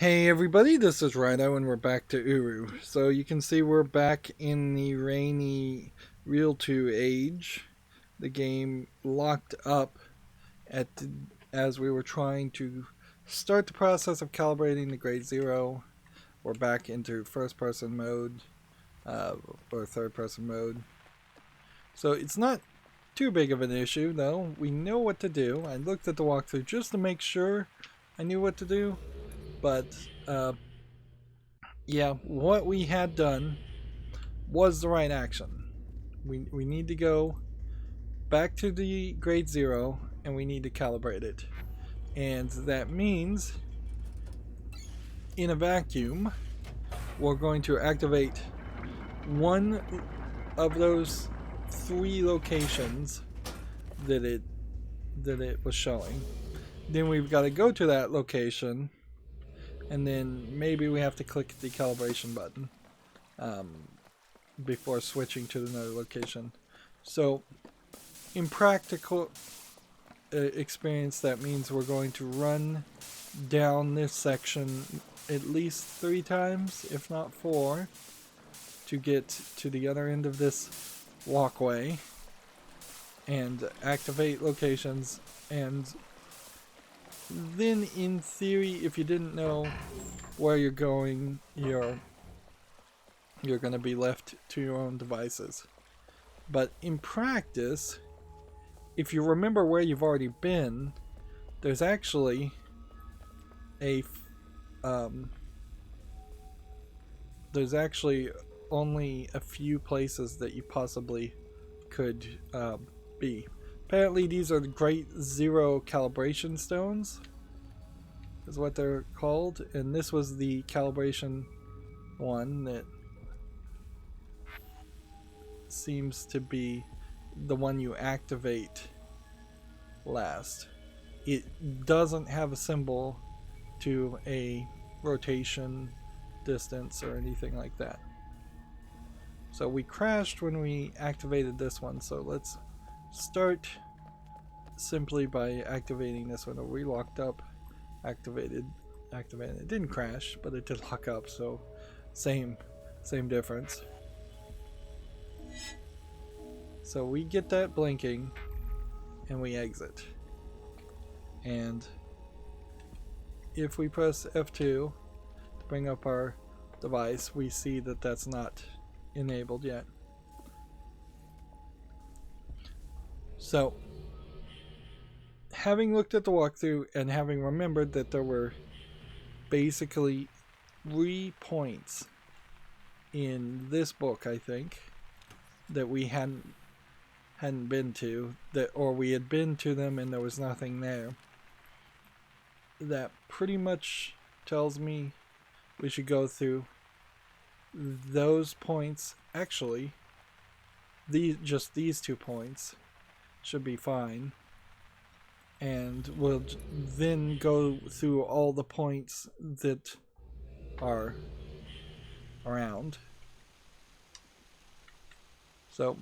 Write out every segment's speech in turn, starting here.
Hey everybody, this is Rydo and we're back to URU. So you can see we're back in the rainy Real 2 age. The game locked up as we were trying to start the process of calibrating the grade 0. We're back into first person mode, or third person mode. So it's not too big of an issue though. We know what to do. I looked at the walkthrough just to make sure I knew what to do. But yeah, what we had done was the right action. We need to go back to the grade 0 and we need to calibrate it. And that means in a vacuum, we're going to activate one of those 3 locations that it was showing. Then we've got to go to that location, and then maybe we have to click the calibration button before switching to another location. So in practical experience, that means we're going to run down this section at least 3 times, if not 4, to get to the other end of this walkway and activate locations. And then in theory, if you didn't know where you're going, you're going to be left to your own devices. But in practice, if you remember where you've already been, there's actually only a few places that you possibly could be. Apparently these are the Great Zero Calibration Stones, is what they're called, and this was the calibration one that seems to be the one you activate last. It doesn't have a symbol to a rotation, distance, or anything like that. So we crashed when we activated this one, so let's start simply by activating this one. We locked up, activated. It didn't crash, but it did lock up, so same difference. So we get that blinking and we exit. And if we press F2 to bring up our device, we see that that's not enabled yet. So, having looked at the walkthrough and having remembered that there were basically 3 points in this book, I think, that we hadn't been to, or we had been to them and there was nothing there, that pretty much tells me we should go through those points. Actually, just these 2 points should be fine, and we'll then go through all the points that are around. So,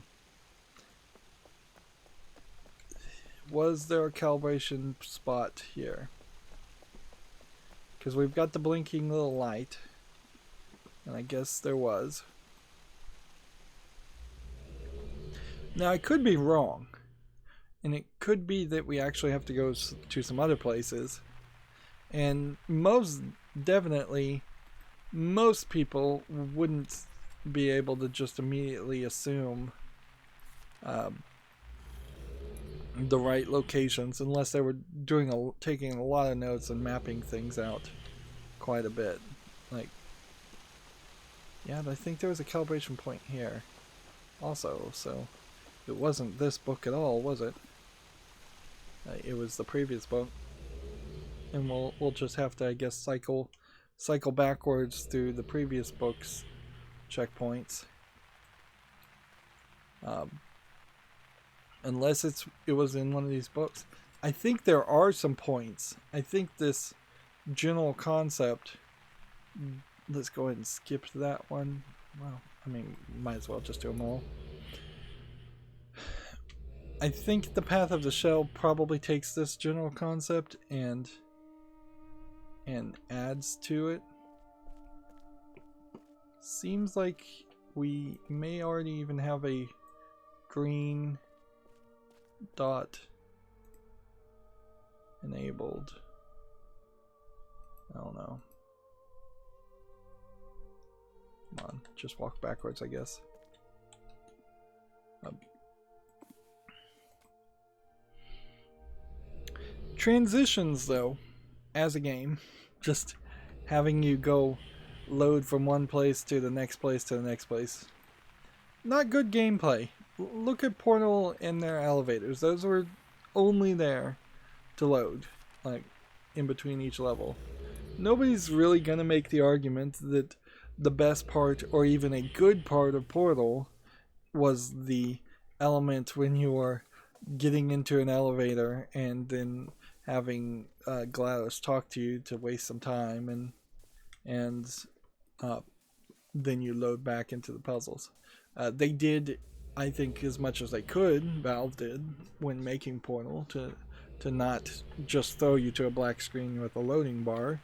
was there a calibration spot here? Because we've got the blinking little light, and I guess there was. Now I could be wrong, and it could be that we actually have to go to some other places, and most definitely most people wouldn't be able to just immediately assume the right locations unless they were taking a lot of notes and mapping things out quite a bit. Like, yeah, I think there was a calibration point here also, so it wasn't this book at all, was it? It was the previous book, and we'll just have to, I guess, cycle backwards through the previous book's checkpoints. Unless it was in one of these books. I think there are some points. I think this general concept, let's go ahead and skip that one. Well, I mean, might as well just do them all. I think the Path of the Shell probably takes this general concept and and adds to it. Seems like we may already even have a green dot enabled. I don't know. Come on, just walk backwards, I guess. Transitions, though, as a game, just having you go load from one place to the next place to the next place. Not good gameplay. Look at Portal and their elevators. Those were only there to load, like, in between each level. Nobody's really gonna make the argument that the best part, or even a good part of Portal, was the element when you are getting into an elevator and then having GLaDOS talk to you to waste some time, and then you load back into the puzzles. They did, I think, as much as they could, Valve did, when making Portal, to not just throw you to a black screen with a loading bar.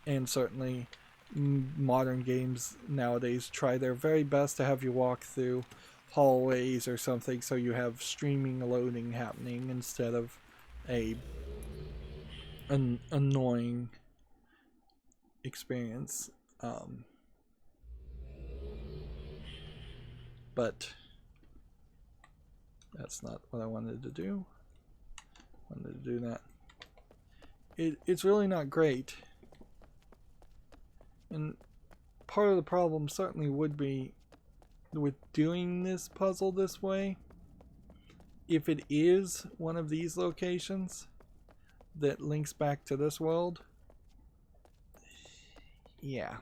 And certainly modern games nowadays try their very best to have you walk through hallways or something so you have streaming loading happening instead of an annoying experience. But that's not what I wanted to do. I wanted to do that. It's really not great. And part of the problem certainly would be with doing this puzzle this way. If it is one of these locations that links back to this world, yeah,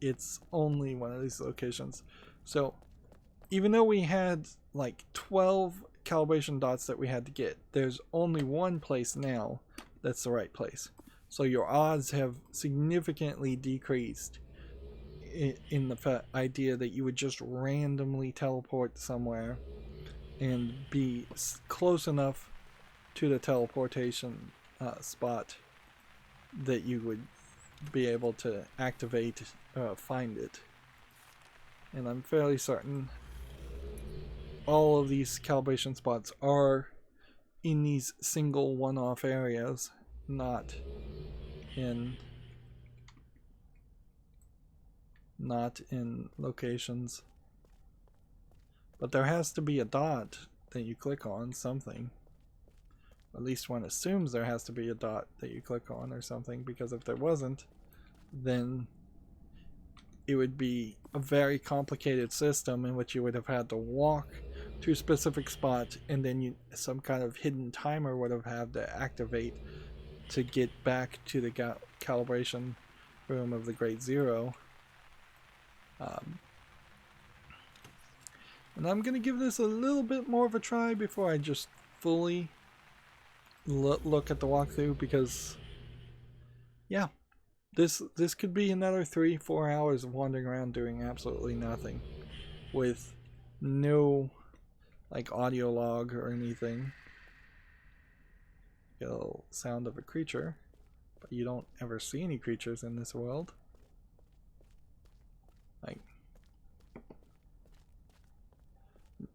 it's only one of these locations. So even though we had like 12 calibration dots that we had to get, there's only one place now that's the right place. So your odds have significantly decreased in the idea that you would just randomly teleport somewhere and be close enough to the teleportation spot that you would be able to activate, find it. And I'm fairly certain all of these calibration spots are in these single one-off areas, not in locations. But there has to be a dot that you click on, something. At least one assumes there has to be a dot that you click on or something, because if there wasn't, then it would be a very complicated system in which you would have had to walk to a specific spot, and then some kind of hidden timer would have had to activate to get back to the calibration room of the Great Zero. And I'm going to give this a little bit more of a try before I just fully look at the walkthrough, because yeah, this could be another 3-4 hours of wandering around doing absolutely nothing with no like audio log or anything. Get a little sound of a creature, but you don't ever see any creatures in this world. Like,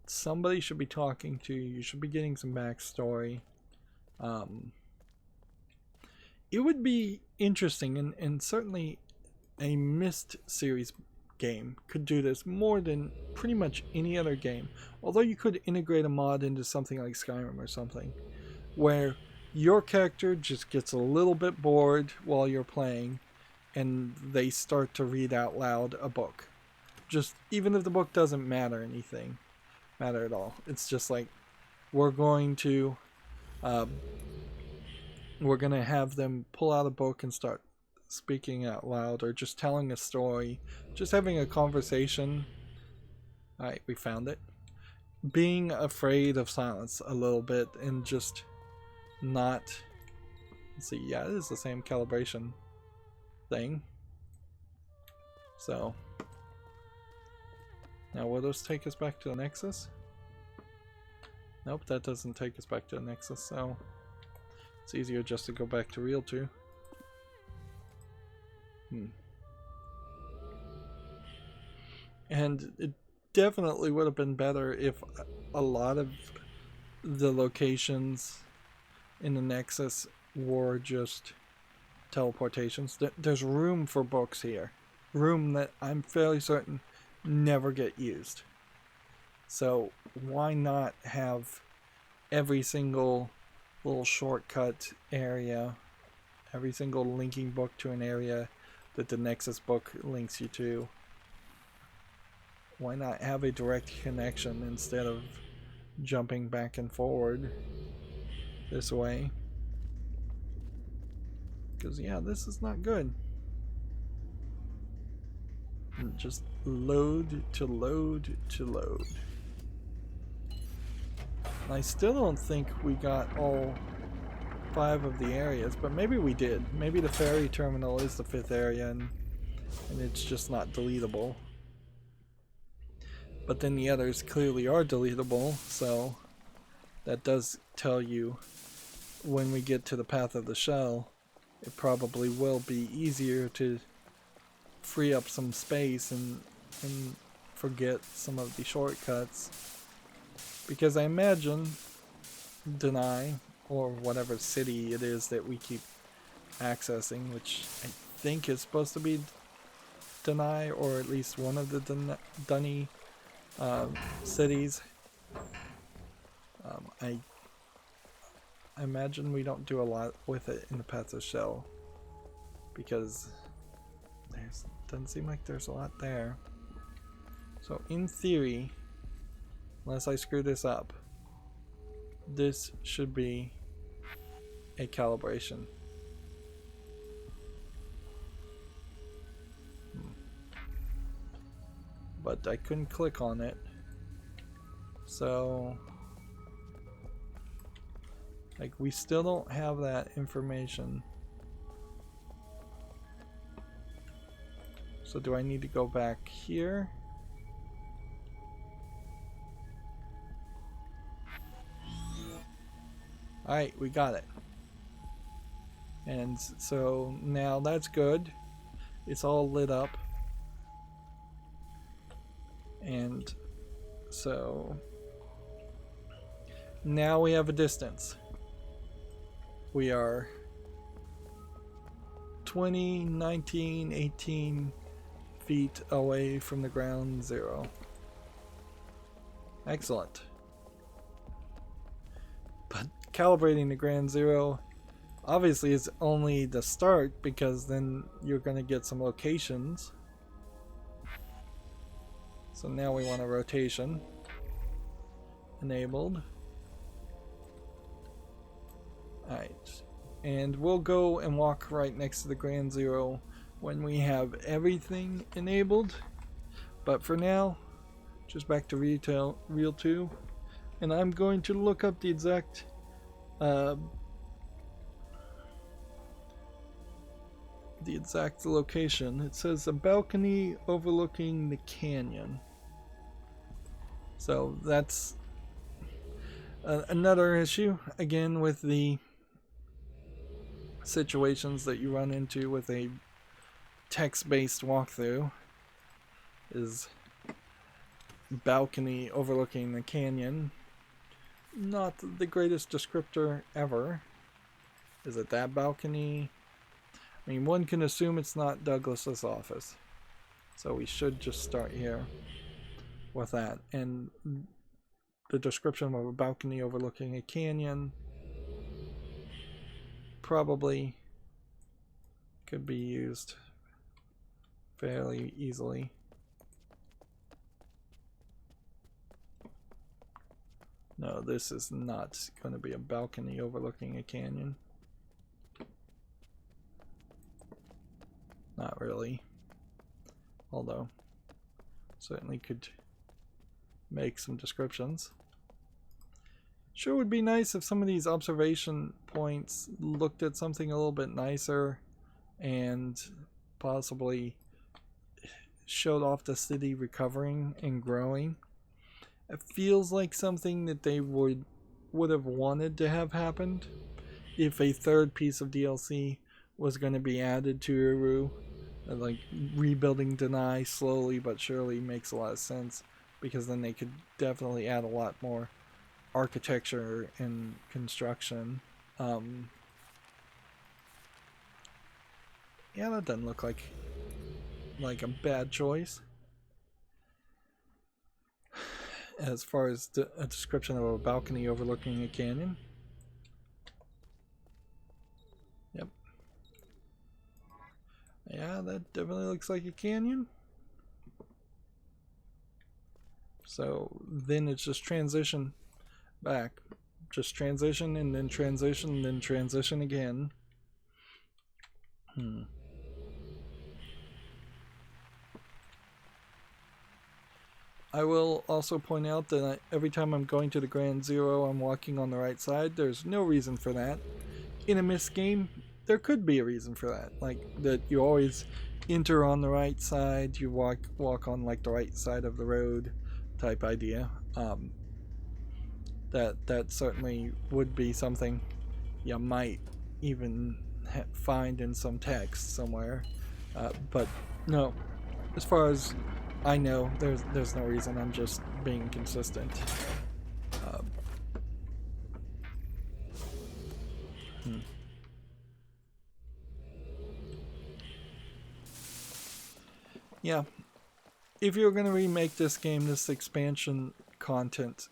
somebody should be talking to you. You should be getting some backstory. It would be interesting, and certainly a Myst series game could do this more than pretty much any other game. Although you could integrate a mod into something like Skyrim or something, where your character just gets a little bit bored while you're playing, and they start to read out loud a book. Just, even if the book doesn't matter at all. It's just like, we're going to have them pull out a book and start speaking out loud, or just telling a story, just having a conversation. Alright, we found it. Being afraid of silence a little bit, and just not... Let's see, yeah, it is the same calibration thing. So, now will this take us back to the Nexus? Nope, that doesn't take us back to the Nexus, so it's easier just to go back to Real 2. And it definitely would have been better if a lot of the locations in the Nexus were just teleportations. There's room for books here. Room that I'm fairly certain never get used. So why not have every single little shortcut area, every single linking book to an area that the Nexus book links you to? Why not have a direct connection instead of jumping back and forward this way? Because, yeah, this is not good. Just load to load to load. And I still don't think we got all 5 of the areas, but maybe we did. Maybe the ferry terminal is the 5th area and it's just not deletable. But then the others clearly are deletable, so that does tell you when we get to the path of the shell, it probably will be easier to free up some space and forget some of the shortcuts. Because I imagine Deny, or whatever city it is that we keep accessing, which I think is supposed to be Deny, or at least one of the Dunny cities. I imagine we don't do a lot with it in the Path of Shell, because doesn't seem like there's a lot there. So in theory, unless I screw this up, this should be a calibration. But I couldn't click on it, so like we still don't have that information. So do I need to go back here? Alright, we got it. And so now that's good. It's all lit up. And so now we have a distance. We are 20, 19, 18 feet away from the ground zero. Excellent. But calibrating the ground zero obviously is only the start, because then you're going to get some locations. So now we want a rotation enabled. Alright, and we'll go and walk right next to the ground zero when we have everything enabled. But for now, just back to Real 2, and I'm going to look up the exact location. It says a balcony overlooking the canyon. So that's another issue, again, with the situations that you run into with a text-based walkthrough, is balcony overlooking the canyon. Not the greatest descriptor ever. Is it that balcony? I mean, one can assume it's not Douglas's office, so we should just start here with that. And the description of a balcony overlooking a canyon probably could be used fairly easily. No, this is not going to be a balcony overlooking a canyon. Not really. Although, certainly could make some descriptions. Sure would be nice if some of these observation points looked at something a little bit nicer and possibly showed off the city recovering and growing. It feels like something that they would have wanted to have happened if a third piece of DLC was going to be added to URU, Like rebuilding deny slowly but surely makes a lot of sense, because then they could definitely add a lot more architecture and construction. Yeah, that doesn't look like a bad choice. As far as a description of a balcony overlooking a canyon. Yep. Yeah, that definitely looks like a canyon. So then it's just transition back. Just transition and then transition and then transition again. I will also point out that every time I'm going to the ground zero, I'm walking on the right side. There's no reason for that. In a Myst game, there could be a reason for that. Like that you always enter on the right side, you walk on like the right side of the road type idea. That certainly would be something you might even find in some text somewhere. But no, as far as I know, there's no reason. I'm just being consistent. Yeah, if you're going to remake this game, this expansion content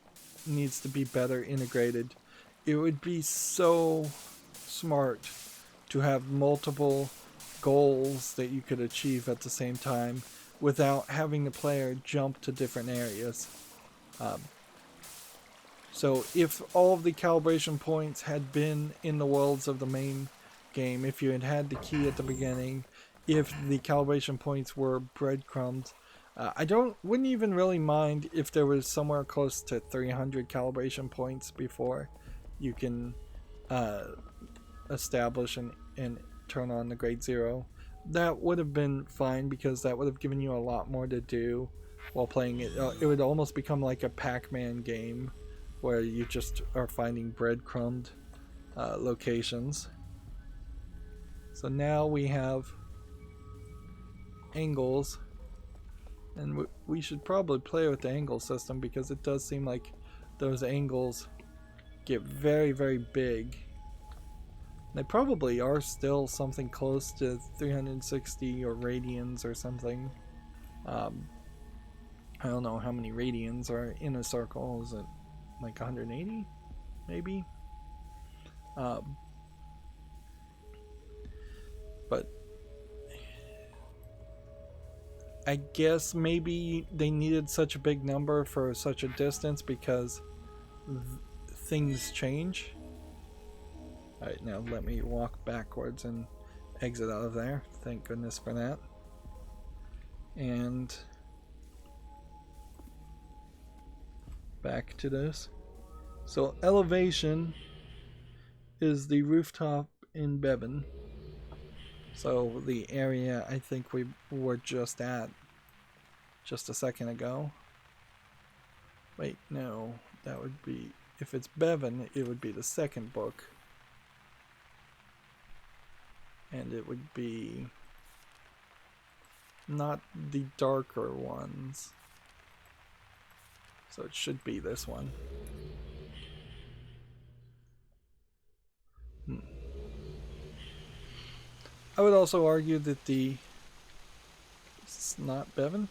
needs to be better integrated. It would be so smart to have multiple goals that you could achieve at the same time without having the player jump to different areas. So if all of the calibration points had been in the worlds of the main game, if you had had the key at the beginning, if the calibration points were breadcrumbs, wouldn't even really mind if there was somewhere close to 300 calibration points before you can establish and turn on the grade 0. That would have been fine, because that would have given you a lot more to do while playing it. It would almost become like a Pac-Man game where you just are finding breadcrumbed locations. So now we have angles, and we should probably play with the angle system, because it does seem like those angles get very, very big. They probably are still something close to 360 or radians or something. I don't know how many radians are in a circle. Is it like 180? Maybe? But I guess maybe they needed such a big number for such a distance because things change. Alright, now let me walk backwards and exit out of there. Thank goodness for that. And back to this. So elevation is the rooftop in Bevan. So the area I think we were just at just a second ago. Wait, no, that would be, if it's Bevan, it would be the second book. And it would be not the darker ones. So it should be this one. I would also argue that it's not Bevan.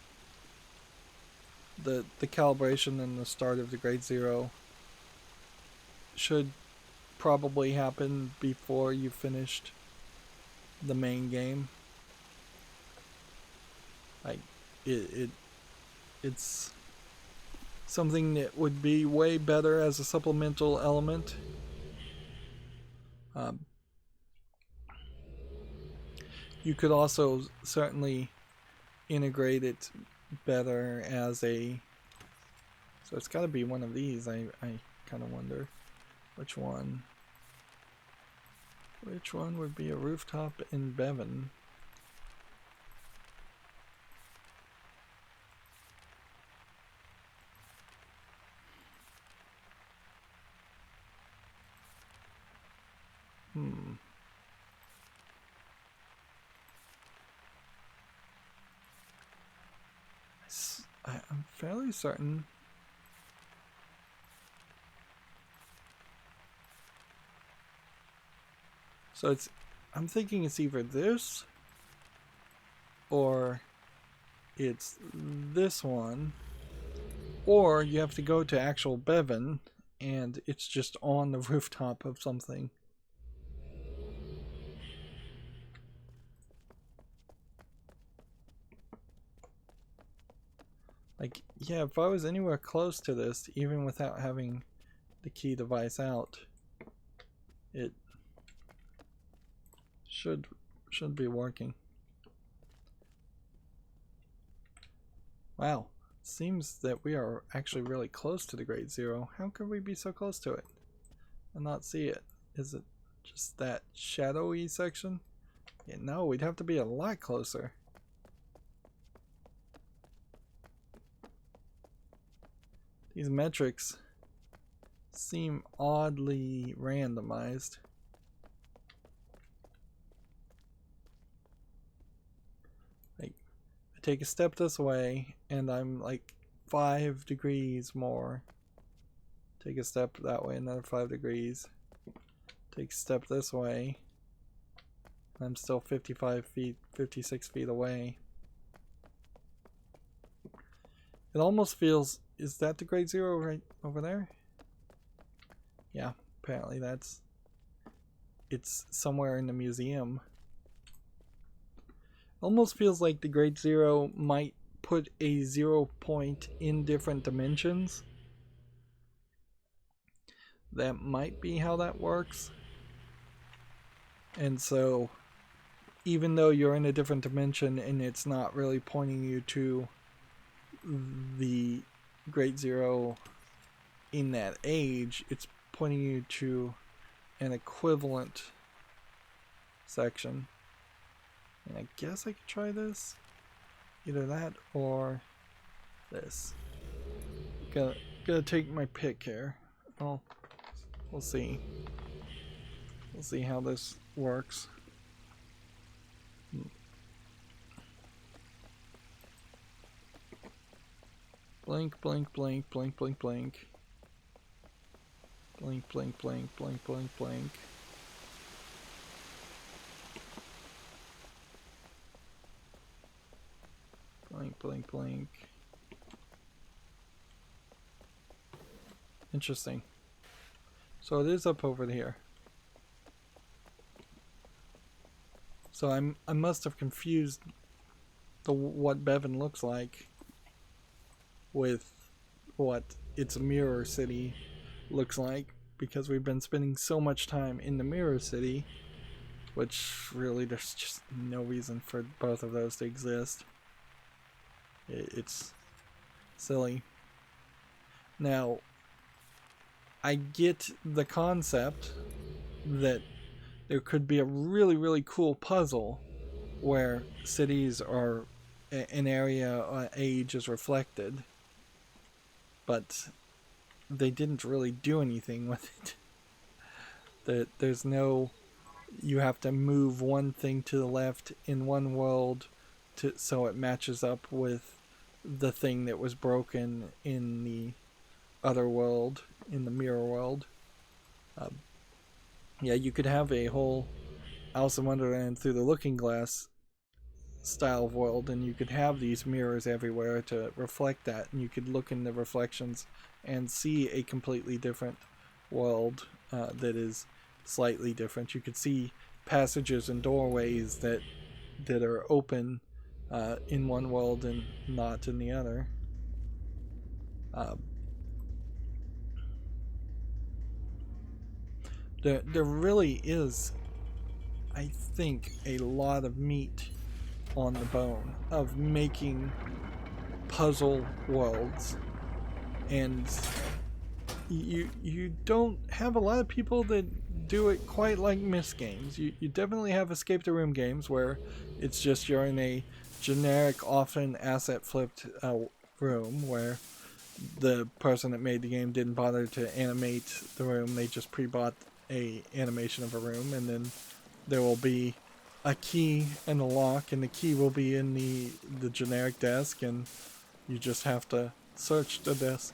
The calibration and the start of the grade 0 should probably happen before you finished the main game. Like it's something that would be way better as a supplemental element. You could also certainly integrate it better as a, so it's got to be one of these. I kind of wonder which one would be a rooftop in Bevan. I'm fairly certain. So it's, I'm thinking it's either this or it's this one, or you have to go to actual Bevan and it's just on the rooftop of something. Like, yeah, if I was anywhere close to this, even without having the key device out, it should be working. Wow, seems that we are actually really close to the Great Zero. How could we be so close to it and not see it? Is it just that shadowy section? Yeah, no, we'd have to be a lot closer. These metrics seem oddly randomized. Like, I take a step this way and I'm like 5 degrees more. Take a step that way, another 5 degrees. Take a step this way. I'm still 55 feet, 56 feet away. It almost feels, is that the Great Zero right over there? Yeah, apparently it's somewhere in the museum. Almost feels like the Great Zero might put a 0 point in different dimensions. That might be how that works. And so, even though you're in a different dimension and it's not really pointing you to the Great Zero in that age, it's pointing you to an equivalent section. And I guess I could try this. Either that or this. Gotta take my pick here. Oh, we'll see. We'll see how this works. Blink, blink, blink, blink, blink, blink. Blink, blink, blink, blink, blink, blink. Blink, blink, blink. Interesting. So it is up over here. So I must have confused what Bevan looks like with what its mirror city looks like, because we've been spending so much time in the mirror city, which really there's just no reason for both of those to exist. It's silly. Now, I get the concept that there could be a really, really cool puzzle where cities are an area age is reflected, but they didn't really do anything with it. There's no, you have to move one thing to the left in one world so it matches up with the thing that was broken in the other world, in the mirror world. Yeah, you could have a whole Alice in Wonderland through the looking glass style of world, and you could have these mirrors everywhere to reflect that, and you could look in the reflections and see a completely different world that is slightly different. You could see passages and doorways that are open in one world and not in the other. There really is, I think, a lot of meat on the bone of making puzzle worlds, and you don't have a lot of people that do it quite like Myst games. You definitely have escape the room games where it's just you're in a generic, often asset flipped room where the person that made the game didn't bother to animate the room. They just pre-bought a animation of a room, and then there will be a key and a lock, and the key will be in the generic desk, and You just have to search the disk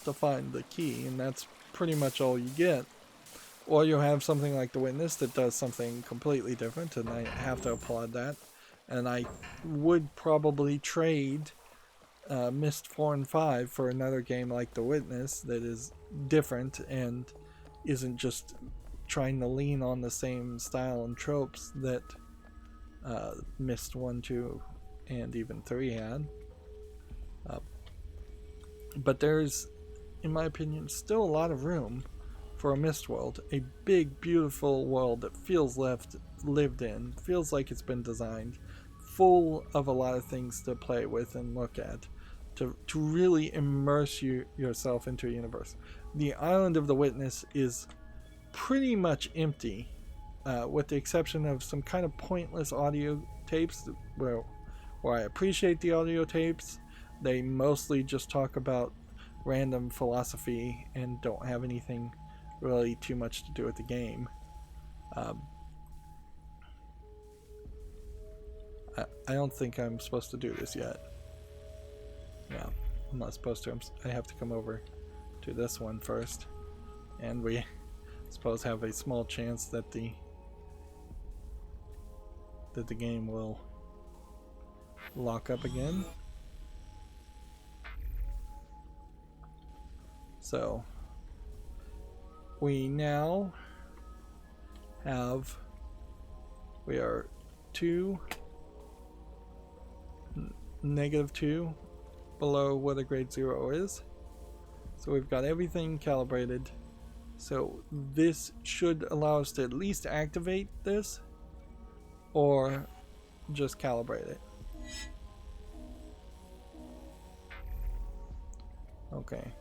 to find the key, and that's pretty much all you get. Or you'll have something like the Witness that does something completely different, and I have to applaud that. And I would probably trade Myst 4 and 5 for another game like the Witness that is different and isn't just trying to lean on the same style and tropes that Myst 1, 2, and even 3 had. But there's, in my opinion, still a lot of room for a Myst world. A big, beautiful world that feels lived in, feels like it's been designed, full of a lot of things to play with and look at, to really immerse yourself into a universe. The island of the Witness is pretty much empty, with the exception of some kind of pointless audio tapes where I appreciate the audio tapes. They mostly just talk about random philosophy and don't have anything really too much to do with the game. I don't think I'm supposed to do this yet. Yeah, I'm not supposed to. I have to come over to this one first. And we, I suppose, have a small chance that the game will lock up again. So we now have, we are -2 below what a grade 0 is. So we've got everything calibrated. So this should allow us to at least activate this or just calibrate it. Okay.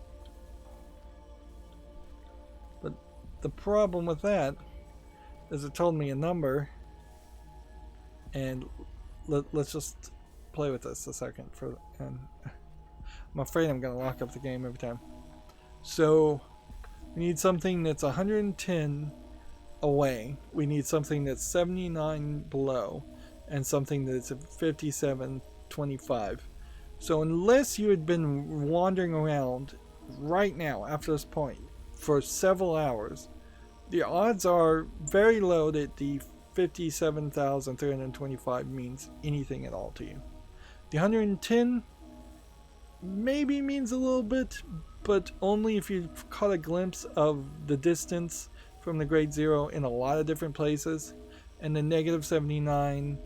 But the problem with that is it told me a number, and let's just play with this a second and I'm afraid I'm gonna lock up the game every time. So we need something that's 110 away, we need something that's 79 below, and something that's 57.25. So unless you had been wandering around right now after this point for several hours, the odds are very low that the 57,325 means anything at all to you. The 110 maybe means a little bit, but only if you've caught a glimpse of the distance from the grade 0 in a lot of different places. And the -79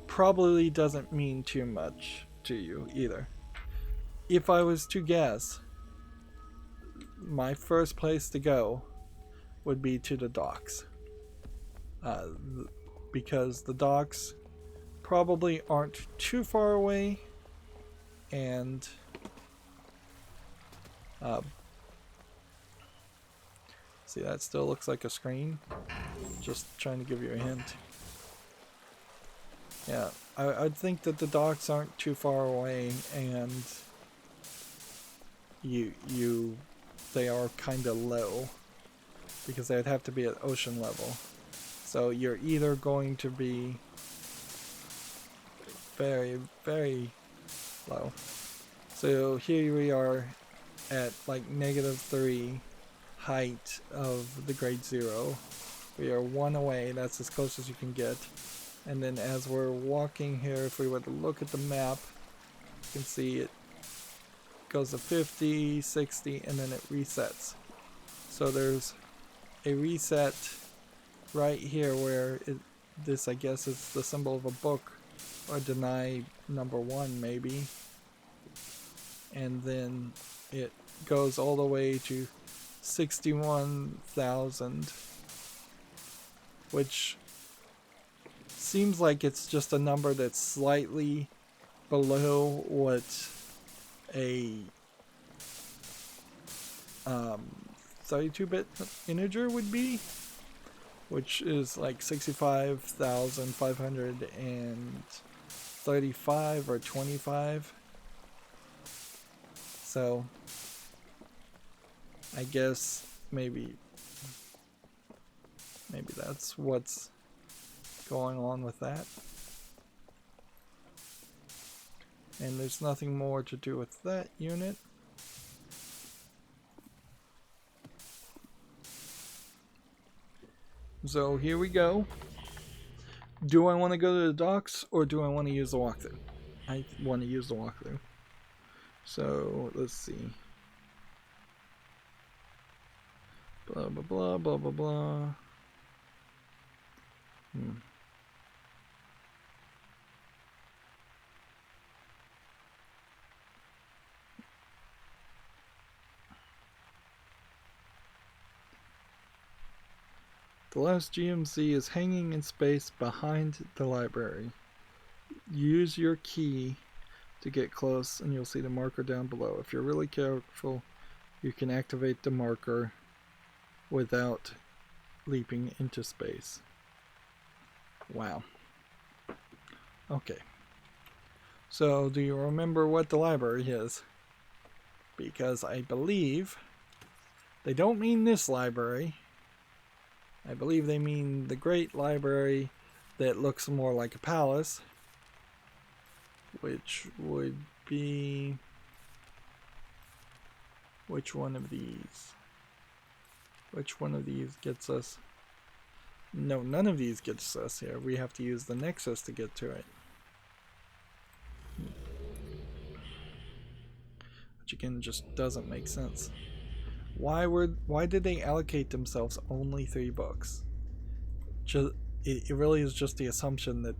probably doesn't mean too much to you either. If I was to guess, my first place to go would be to the docks. Because the docks probably aren't too far away, and see, that still looks like a screen. Just trying to give you a hint. Yeah, I'd think that the docks aren't too far away, and they are kind of low because they'd have to be at ocean level. So you're either going to be very, very low. So here we are at like -3 height of the grade 0. We are 1 away, that's as close as you can get. And then as we're walking here, if we were to look at the map, you can see it goes to 50, 60, and then it resets. So there's a reset right here where this, I guess, is the symbol of a book, or deny number 1 maybe. And then it goes all the way to 61,000, which seems like it's just a number that's slightly below what a 32-bit integer would be, which is like 65,535 or 25. So I guess maybe that's what's going on with that. And there's nothing more to do with that unit. So here we go. Do I want to go to the docks or do I want to use the walkthrough? I want to use the walkthrough. So let's see. Blah blah blah blah blah blah. The last GMC is hanging in space behind the library. Use your key to get close and you'll see the marker down below. If you're really careful, you can activate the marker without leaping into space. Wow. Okay. So, do you remember what the library is? Because I believe they don't mean this library. I believe they mean the great library that looks more like a palace, which would be... which one of these? Which one of these gets us? No, none of these gets us here. We have to use the Nexus to get to it. Which again just doesn't make sense. Why did they allocate themselves only 3 books? It really is just the assumption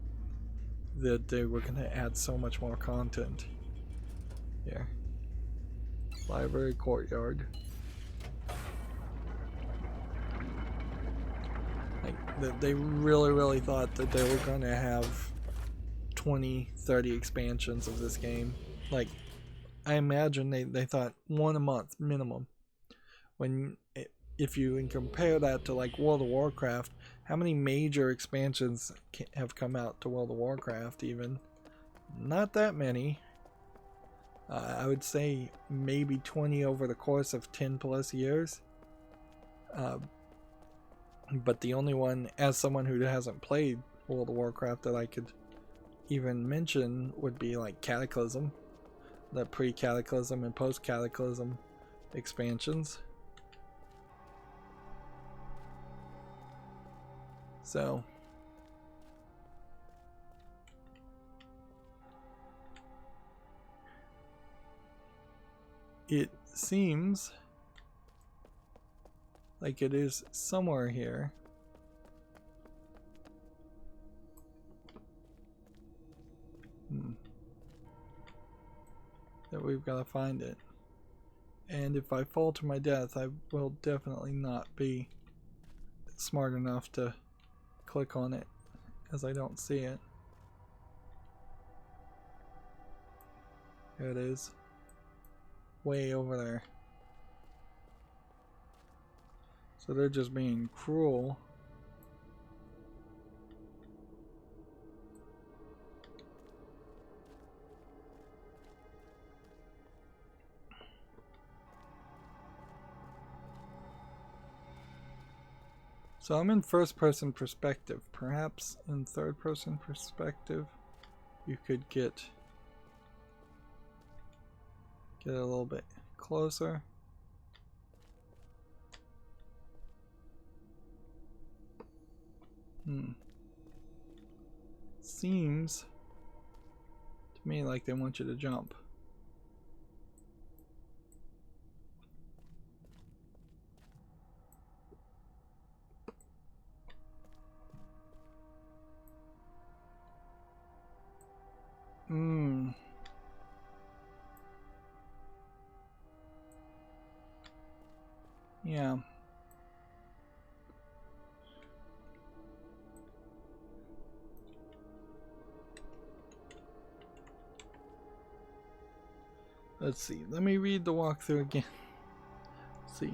that they were going to add so much more content. Here. Library courtyard. Like, they really thought that they were going to have 20-30 expansions of this game. Like, I imagine they thought 1 a month minimum. When, if you compare that to like World of Warcraft, how many major expansions have come out to World of Warcraft even? Not that many. I would say maybe 20 over the course of 10 plus years. But the only one, as someone who hasn't played World of Warcraft, that I could even mention would be like Cataclysm. The pre-Cataclysm and post-Cataclysm expansions. So, it seems like it is somewhere here. That we've got to find it. And if I fall to my death, I will definitely not be smart enough to click on it, as I don't see it. There it is. Way over there. So they're just being cruel. So I'm in first person perspective. Perhaps in third person perspective you could get a little bit closer. Seems to me like they want you to jump. Yeah. Let's see. Let me read the walkthrough again. Let's see.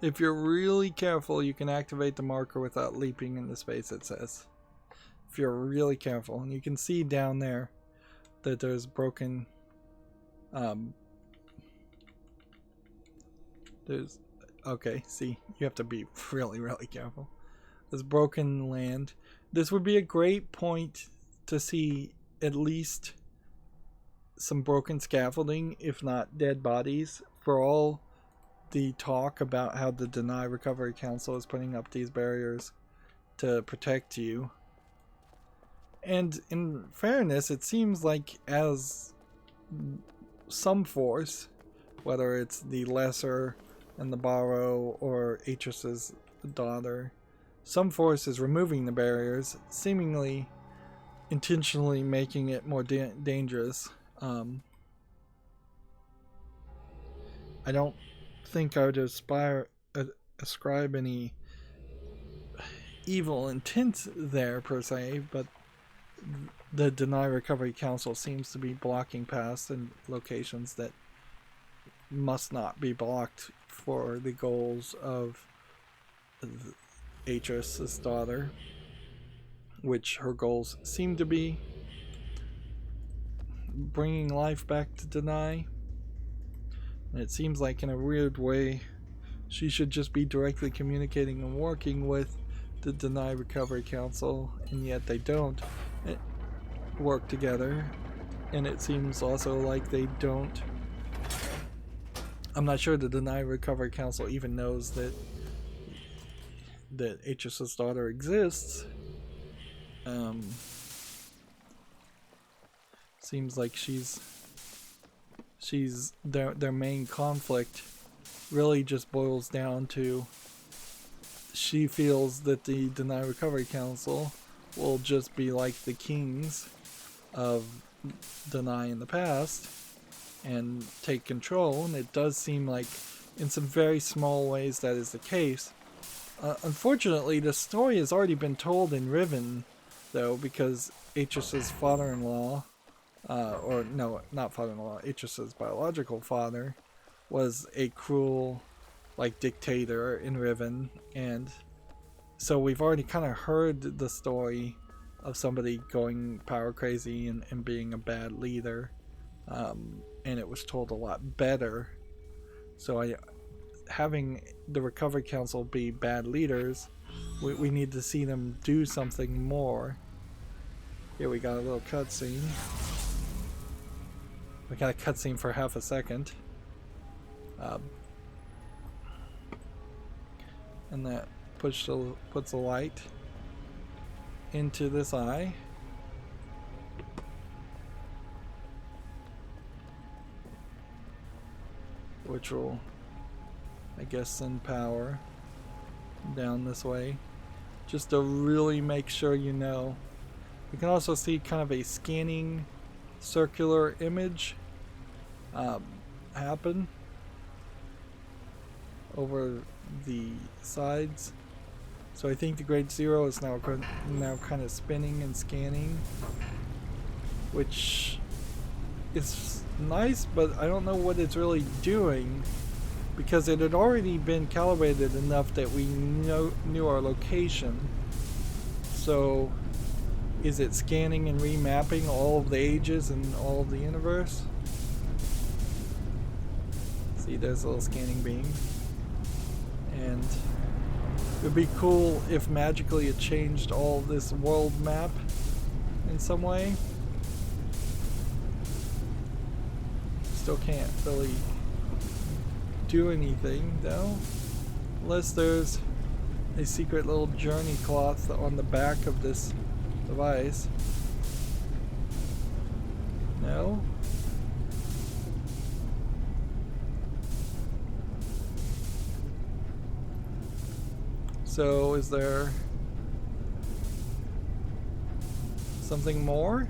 If you're really careful, you can activate the marker without leaping into space, it says. If you're really careful. And you can see down there that there's broken... okay, see. You have to be really careful. this broken land. This would be a great point to see at least some broken scaffolding, if not dead bodies, for all the talk about how the Deny Recovery Council is putting up these barriers to protect you. And in fairness, it seems like as some force, whether it's the Lesser and the Borrow or Atrus's daughter, some force is removing the barriers, seemingly intentionally making it more dangerous. I don't think I would ascribe any evil intent there per se, but the Deny Recovery Council seems to be blocking paths in locations that must not be blocked for the goals of Atrus's daughter, which her goals seem to be bringing life back to Deny. And it seems like in a weird way she should just be directly communicating and working with the Deny Recovery Council, and yet they don't work together. And it seems also like they don't. I'm not sure the Deny Recovery Council even knows that Atrus's daughter exists. Seems like she's their main conflict really just boils down to she feels that the Deny Recovery Council will just be like the kings of Deny in the past and take control, and it does seem like in some very small ways that is the case. Unfortunately, the story has already been told in Riven, though, because Atrus's father-in-law, or no, not father-in-law, Atrus's biological father, was a cruel, like, dictator in Riven, and so we've already kind of heard the story of somebody going power crazy and being a bad leader, and it was told a lot better. So having the Recovery Council be bad leaders, we need to see them do something more. Here we got a little cutscene. We got a cutscene for half a second. And that puts a light into this eye. Which will, I guess, send power down this way. Just to really make sure you know. You can also see kind of a scanning circular image happen over the sides. So I think the Grade Zero is now kind of spinning and scanning, which is nice, but I don't know what it's really doing, because it had already been calibrated enough that we knew our location. So is it scanning and remapping all of the ages and all of the universe? See, there's a little scanning beam. And it would be cool if magically it changed all this world map in some way. Still can't really do anything though, unless there's a secret little journey cloth on the back of this device. No? So is there something more?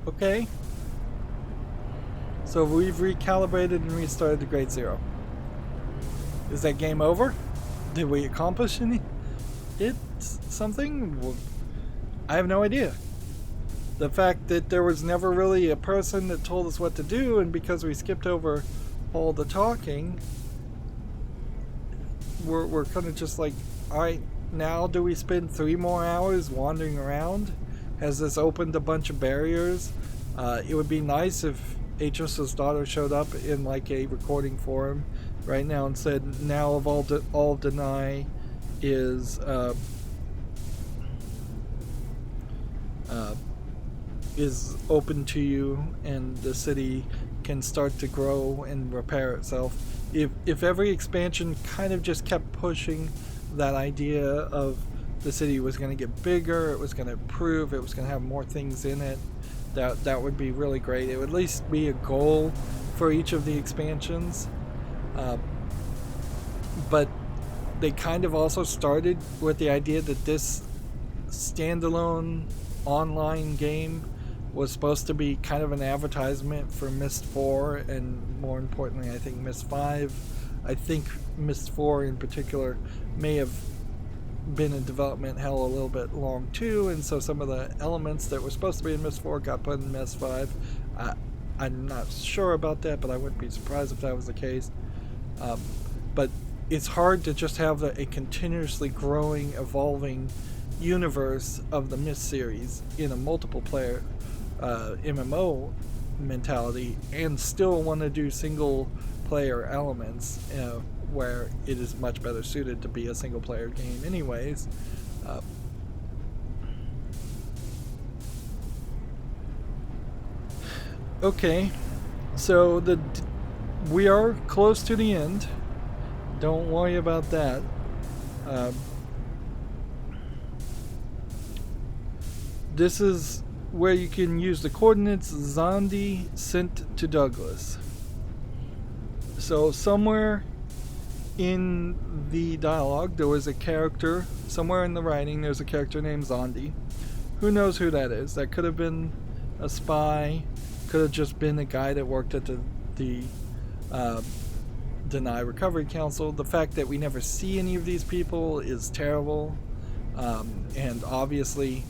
Okay. So we've recalibrated and restarted the Grade Zero. Is that game over? Did we accomplish something? I have no idea. The fact that there was never really a person that told us what to do, and because we skipped over all the talking, we're kind of just like, alright, now do we spend 3 more hours wandering around? Has this opened a bunch of barriers? It would be nice if Atrus's daughter showed up in like a recording forum right now and said, now of all deny is open to you, and the city can start to grow and repair itself. If every expansion kind of just kept pushing that idea of the city was going to get bigger, it was going to improve, it was going to have more things in it, that would be really great. It would at least be a goal for each of the expansions. But they kind of also started with the idea that this standalone online game was supposed to be kind of an advertisement for Myst 4, and more importantly, I think Myst 5. I think Myst 4 in particular may have been in development hell a little bit long too, and so some of the elements that were supposed to be in Myst 4 got put in Myst 5. I'm not sure about that, but I wouldn't be surprised if that was the case. But it's hard to just have a continuously growing, evolving universe of the Myst series in a multiple player MMO mentality and still want to do single player elements, where it is much better suited to be a single player game anyways. Okay, so we are close to the end. Don't worry about that. This is where you can use the coordinates Zondi sent to Douglas. So somewhere in the dialogue there was a character, somewhere in the writing there's a character named Zondi. Who knows who that is? That could have been a spy, could have just been a guy that worked at the Deny Recovery Council. The fact that we never see any of these people is terrible, and obviously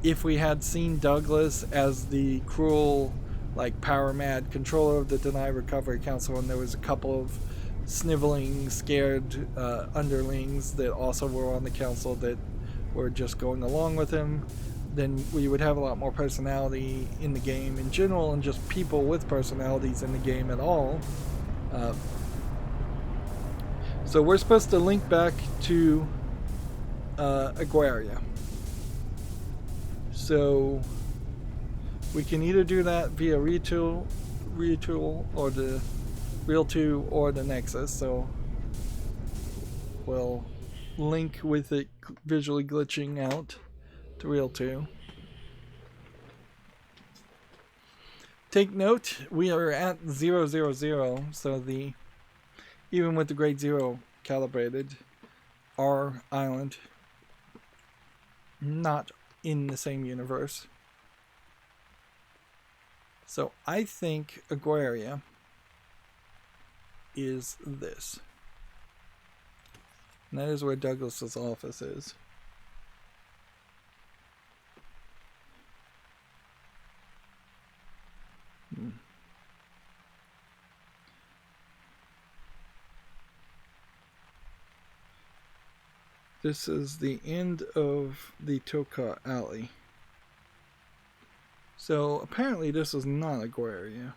if we had seen Douglas as the cruel, like, power-mad controller of the Deny Recovery Council, and there was a couple of sniveling, scared underlings that also were on the council that were just going along with him, then we would have a lot more personality in the game in general, and just people with personalities in the game at all. So we're supposed to link back to Ae'gura. So we can either do that via Retool or the Real 2 or the Nexus. So we'll link with it visually glitching out to Real 2. Take note, we are at 000, so even with the grade 0 calibrated, our island not in the same universe. So I think Ae'gura is this. And that is where Douglas's office is. This is the end of the Toka Alley. So apparently this is not Ae'gura.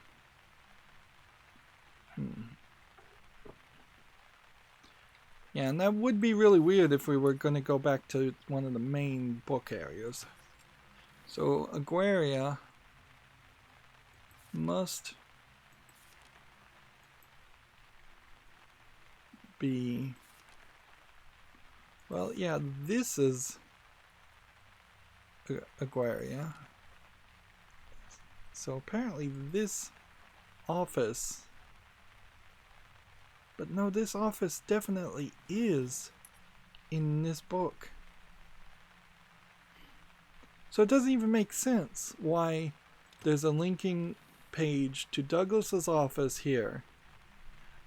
Yeah, and that would be really weird if we were going to go back to one of the main book areas. So Ae'gura must be... Well, yeah, this is Ae'gura. So apparently this office... But no, this office definitely is in this book. So it doesn't even make sense why there's a linking page to Douglas's office here.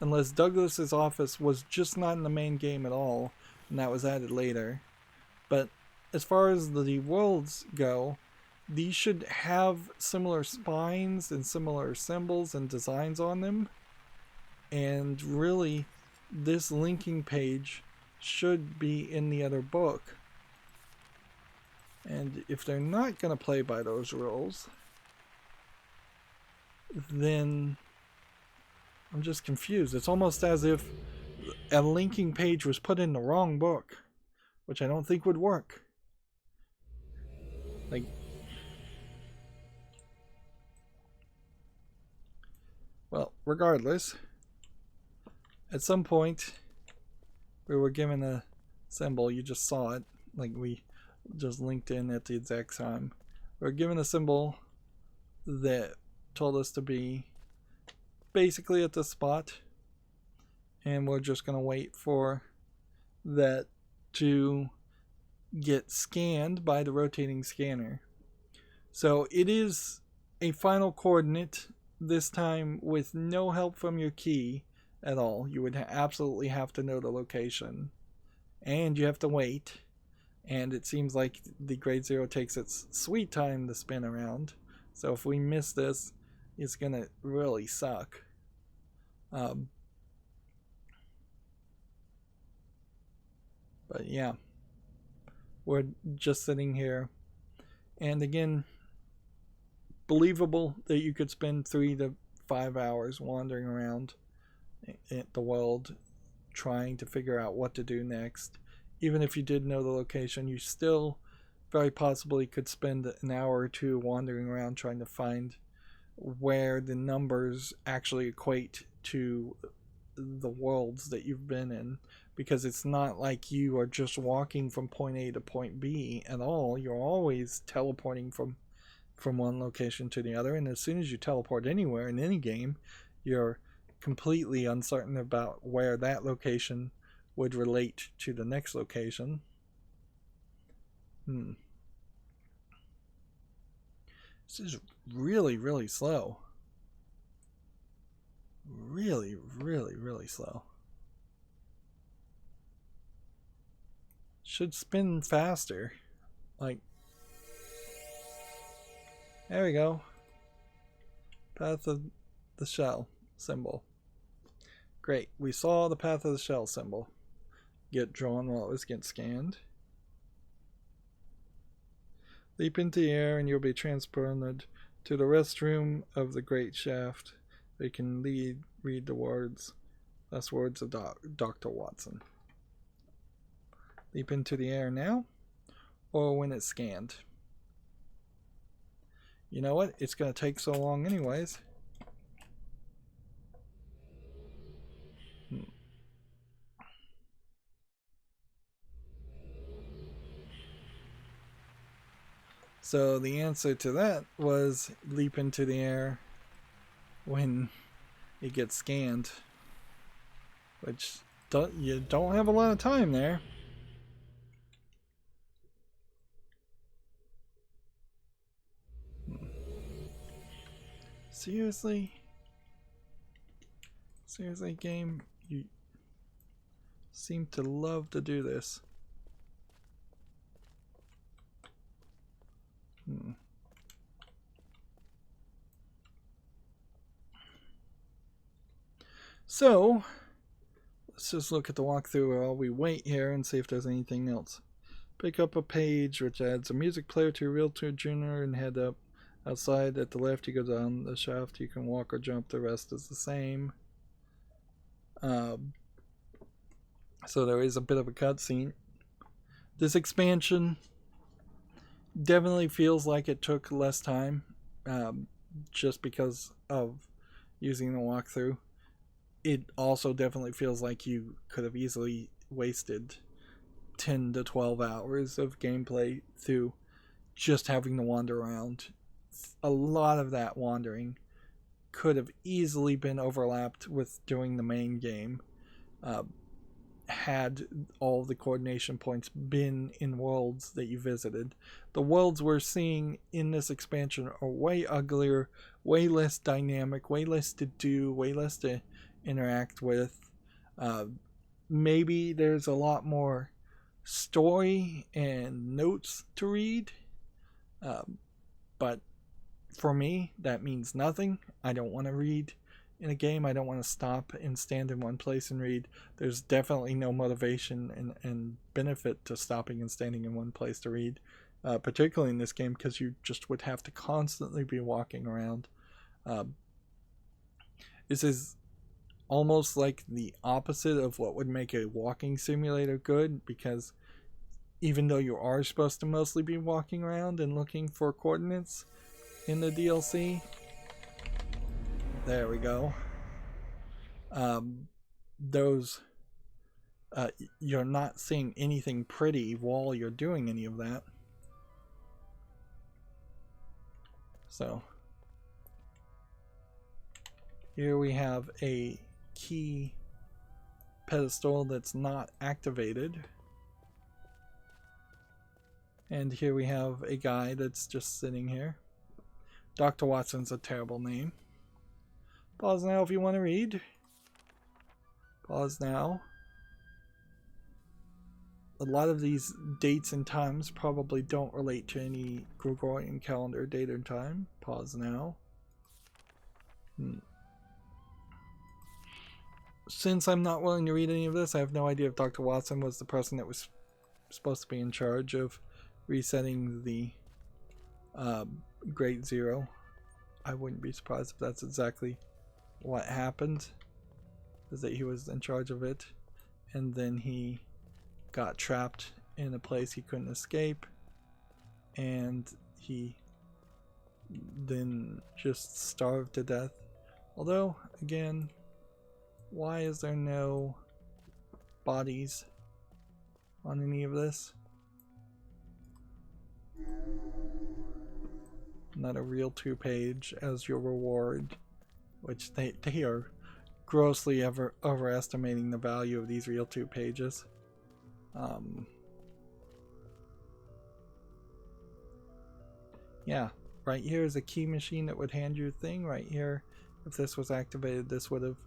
Unless Douglas's office was just not in the main game at all, and that was added later. But as far as the worlds go, these should have similar spines and similar symbols and designs on them. And really, this linking page should be in the other book. And if they're not going to play by those rules, then I'm just confused. It's almost as if a linking page was put in the wrong book, which I don't think would work. Like, well, regardless, at some point we were given a symbol. You just saw it, like we just linked in at the exact time. We were given a symbol that told us to be basically at the spot, and we're just going to wait for that to get scanned by the rotating scanner. So it is a final coordinate, this time with no help from your key at all. You would absolutely have to know the location, and you have to wait, and it seems like the grade 0 takes its sweet time to spin around. So if we miss this, it's gonna really suck. But yeah, we're just sitting here, and again, believable that you could spend 3 to 5 hours wandering around the world trying to figure out what to do next. Even if you did know the location, you still very possibly could spend an hour or two wandering around trying to find where the numbers actually equate to the worlds that you've been in, because it's not like you are just walking from point A to point B at all. You're always teleporting from one location to the other, and as soon as you teleport anywhere in any game, you're completely uncertain about where that location would relate to the next location. This is really, really slow. Really, really, really slow. Should spin faster. Like, there we go. Path of the shell symbol. Great. We saw the path of the shell symbol get drawn while it was getting scanned. Leap into the air and you'll be transported to the restroom of the great shaft. They can read the words, last words of Dr. Watson. Leap into the air now, or when it's scanned. You know what? It's going to take so long anyways. So the answer to that was leap into the air when it gets scanned, which you don't have a lot of time there. Seriously? Seriously, game? You seem to love to do this. So, let's just look at the walkthrough while we wait here and see if there's anything else. Pick up a page which adds a music player to your wheelchair tuner and head up. Outside at the left, you go down the shaft. You can walk or jump. The rest is the same. So there is a bit of a cutscene. This expansion definitely feels like it took less time, just because of using the walkthrough. It also definitely feels like you could have easily wasted 10 to 12 hours of gameplay through just having to wander around. A lot of that wandering could have easily been overlapped with doing the main game, had all the coordination points been in worlds that you visited. The worlds we're seeing in this expansion are way uglier, way less dynamic, way less to do, way less to interact with. Maybe there's a lot more story and notes to read, but for me that means nothing. I don't want to read in a game. I don't want to stop and stand in one place and read. There's definitely no motivation and benefit to stopping and standing in one place to read, particularly in this game, because you just would have to constantly be walking around. This is almost like the opposite of what would make a walking simulator good, because even though you are supposed to mostly be walking around and looking for coordinates in the DLC, there we go. Those you're not seeing anything pretty while you're doing any of that. So here we have a key pedestal that's not activated. And here we have a guy that's just sitting here. Dr. Watson's a terrible name. Pause now if you want to read. Pause now. A lot of these dates and times probably don't relate to any Gregorian calendar date and time. Pause now. Since I'm not willing to read any of this, I have no idea if Dr. Watson was the person that was supposed to be in charge of resetting the Great Zero. I wouldn't be surprised if that's exactly what happened, is that he was in charge of it, and then he got trapped in a place he couldn't escape, and he then just starved to death. Although, again, why is there no bodies on any of this? Not a real 2-page as your reward, which they are grossly overestimating the value of these real 2 pages. Yeah, right here is a key machine that would hand you a thing. Right here, if this was activated, this would have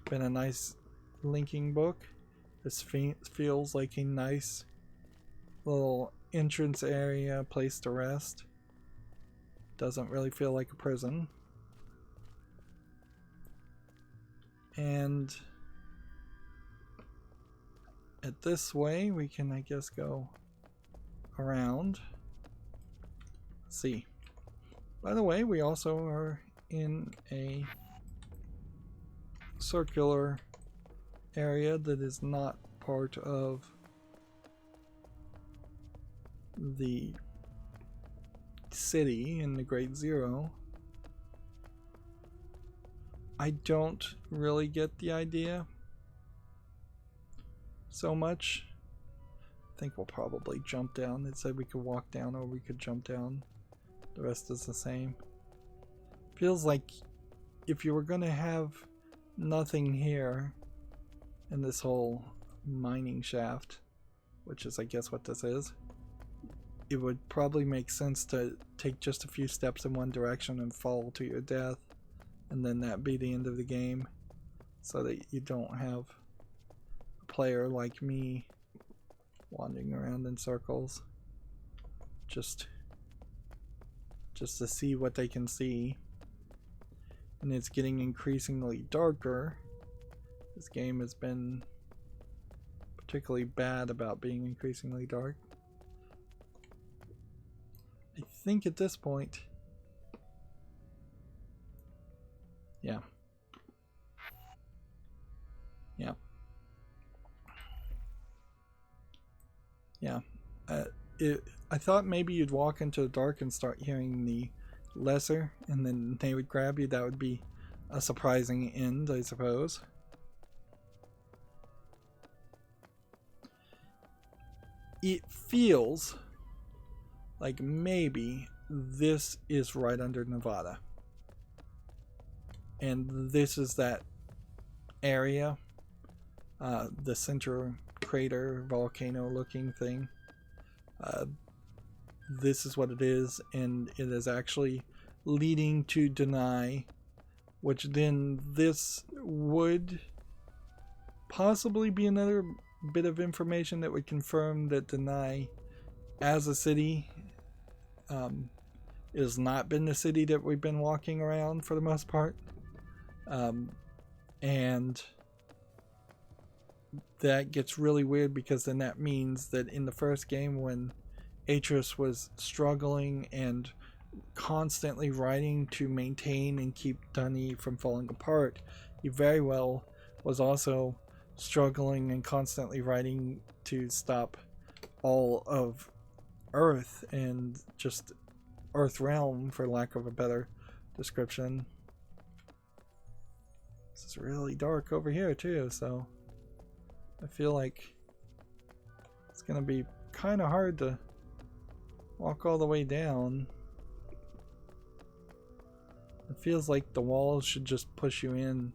been a nice linking book. This feels like a nice little entrance area, place to rest. Doesn't really feel like a prison. And at this way, we can, I guess, go around. Let's see. By the way, we also are in a circular area that is not part of the city in the Great Zero. I don't really get the idea so much. I think we'll probably jump down. It said we could walk down or we could jump down. The rest is the same. Feels like if you were going to have nothing here in this whole mining shaft, which is I guess what this is, it would probably make sense to take just a few steps in one direction and fall to your death, and then that be the end of the game, so that you don't have a player like me wandering around in circles just to see what they can see. And it's getting increasingly darker. This game has been particularly bad about being increasingly dark. I think at this point, yeah. I thought maybe you'd walk into the dark and start hearing the lesser, and then they would grab you. That would be a surprising end, I suppose. It feels like maybe this is right under Nevada. And this is that area, the center crater volcano looking thing. This is what it is, and it is actually leading to Deny, which then this would possibly be another bit of information that would confirm that Deny as a city it has not been the city that we've been walking around for the most part. And that gets really weird, because then that means that in the first game, when Atrus was struggling and constantly writing to maintain and keep Dunny from falling apart, he very well was also struggling and constantly writing to stop all of Earth and just Earth realm, for lack of a better description. This is really dark over here too, so I feel like it's gonna be kind of hard to walk all the way down. It feels like the walls should just push you in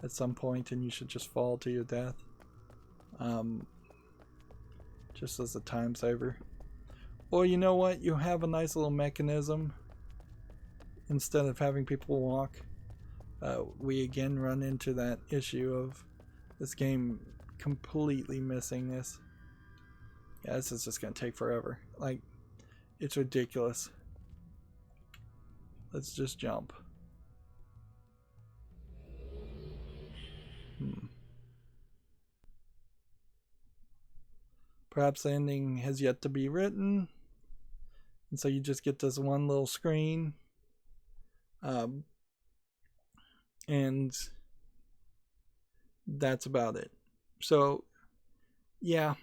at some point and you should just fall to your death. Just as a time saver. Or you know what? You have a nice little mechanism. Instead of having people walk, we again run into that issue of this game completely missing this. Yeah, this is just gonna take forever. Like, it's ridiculous. Let's just jump. Perhaps the ending has yet to be written. And so you just get this one little screen. And that's about it. So, yeah.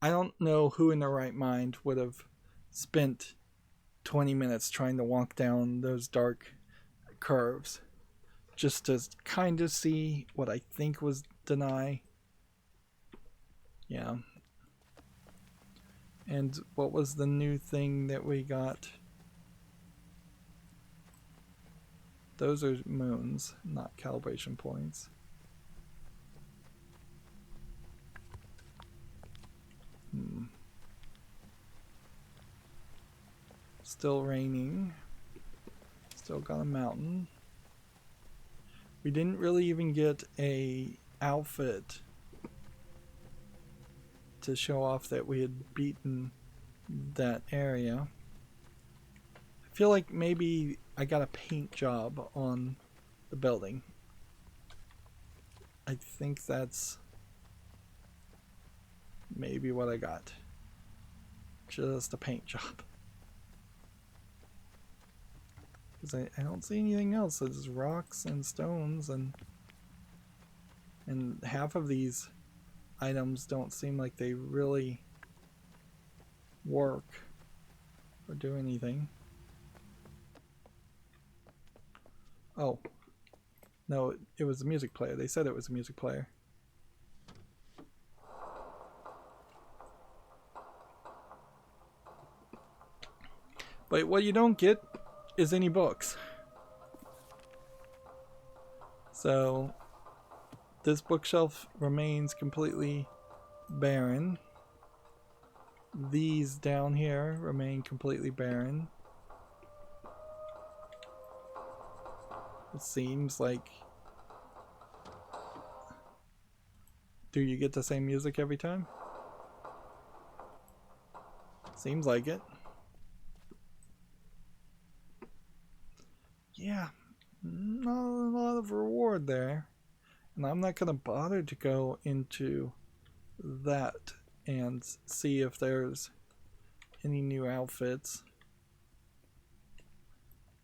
I don't know who in their right mind would have spent 20 minutes trying to walk down those dark curves just to kind of see what I think was deny. Yeah. And what was the new thing that we got? Those are moons, not calibration points. Still raining. Still got a mountain. We didn't really even get a outfit to show off that we had beaten that area. I feel like maybe I got a paint job on the building. I think that's maybe what I got. Just a paint job. Because I don't see anything else. It's rocks and stones, and half of these items don't seem like they really work or do anything. Oh. No, it was a music player. They said it was a music player. But what you don't get is any books. So this bookshelf remains completely barren. These down here remain completely barren. It seems like... Do you get the same music every time? Seems like it. Yeah, not a lot of reward there. And I'm not going to bother to go into that and see if there's any new outfits.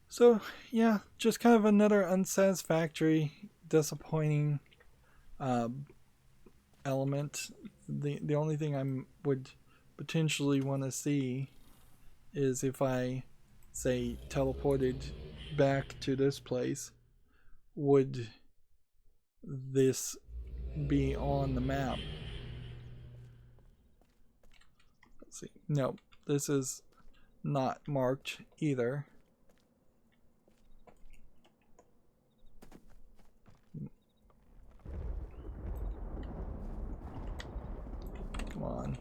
So, yeah, just kind of another unsatisfactory, disappointing element. The only thing I would potentially want to see is if I, say, teleported back to this place, would this be on the map? Let's see. No, this is not marked either. Come on.